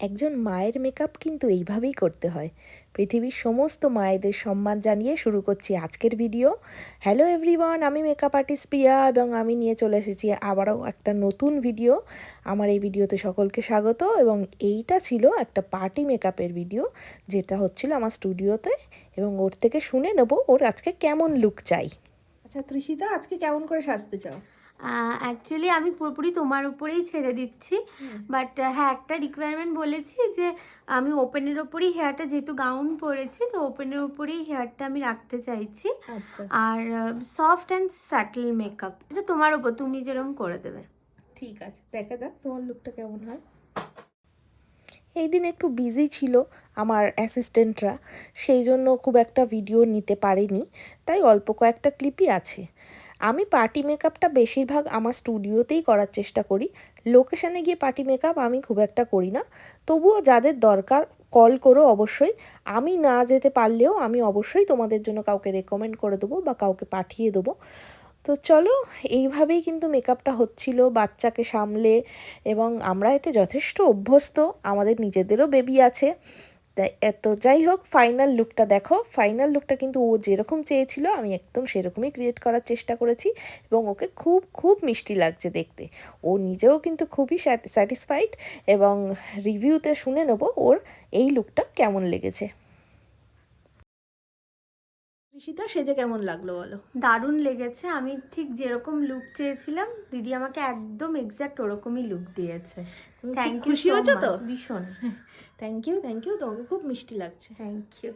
একজন মায়ের মেকআপ কিন্তু এইভাবেই করতে হয়। পৃথিবীর সমস্ত মায়েদের সম্মান জানিয়ে শুরু করছি আজকের ভিডিও। হ্যালো এভরিওয়ান, আমি মেকআপ আর্টিস্ট প্রিয়া এবং আমি নিয়ে চলে এসেছি আবারও একটা নতুন ভিডিও। আমার এই ভিডিওতে সকলকে স্বাগত। এবং এইটা ছিল একটা পার্টি মেকআপের ভিডিও, যেটা হচ্ছিল আমার স্টুডিওতে, এবং ওর থেকে শুনে নেবো ওর আজকে কেমন লুক চাই। আচ্ছা তৃষিতা, আজকে কেমন করে সাজতে চাও? অ্যাকচুয়ালি আমি পুরোপুরি তোমার উপরেই ছেড়ে দিচ্ছি, বাট হ্যাঁ একটা রিকোয়ারমেন্ট বলেছি যে আমি ওপেনের ওপরেই হেয়ারটা, যেহেতু গাউন পরেছি তো ওপেনের ওপরেই হেয়ারটা আমি রাখতে চাইছি। আচ্ছা আর সফট অ্যান্ড স্যাটল মেকআপ, এটা তোমার ওপর, তুমি যেরকম করে দেবে। ঠিক আছে, দেখা যাক তোমার লুকটা কেমন হয়। এই দিন একটু বিজি ছিল আমার অ্যাসিস্ট্যান্টরা, সেই জন্য খুব একটা ভিডিও নিতে পারিনি, তাই অল্প কয়েকটা ক্লিপই আছে। আমি পার্টি মেকআপটা বেশিরভাগ আমার স্টুডিওতেই করার চেষ্টা করি। লোকেশানে গিয়ে পার্টি মেকআপ আমি খুব একটা করি না, তবুও যাদের দরকার কল করো অবশ্যই। আমি না যেতে পারলেও আমি অবশ্যই তোমাদের জন্য কাউকে রেকমেন্ড করে দেবো বা কাউকে পাঠিয়ে দেবো। তো চলো, এইভাবেই কিন্তু মেকআপটা হচ্ছিল বাচ্চাকে সামলে, এবং আমরা এতে যথেষ্ট অভ্যস্ত, আমাদের নিজেদেরও বেবি আছে। তাই এত যাই হোক, ফাইনাল লুকটা দেখো। ফাইনাল লুকটা কিন্তু ও যেরকম চেয়েছিল আমি একদম সেরকমই ক্রিয়েট করার চেষ্টা করেছি, এবং ওকে খুব খুব মিষ্টি লাগছে দেখতে। ও নিজেও কিন্তু খুবই স্যাটিসফাইড, এবং রিভিউতে শুনে নেবো ওর এই লুকটা কেমন লেগেছে। ঋষিতা, সেজে কেমন লাগলো বলো? দারুণ লেগেছে, আমি ঠিক যেরকম লুক চেয়েছিলাম দিদি আমাকে একদম এক্স্যাক্ট ওরকমই লুক দিয়েছে। থ্যাংক ইউ খুশি সো হয়েছো তো? মাচ, ভীষণ। থ্যাংক ইউ, থ্যাংক ইউ, তোমাকে খুব মিষ্টি লাগছে। Thank you.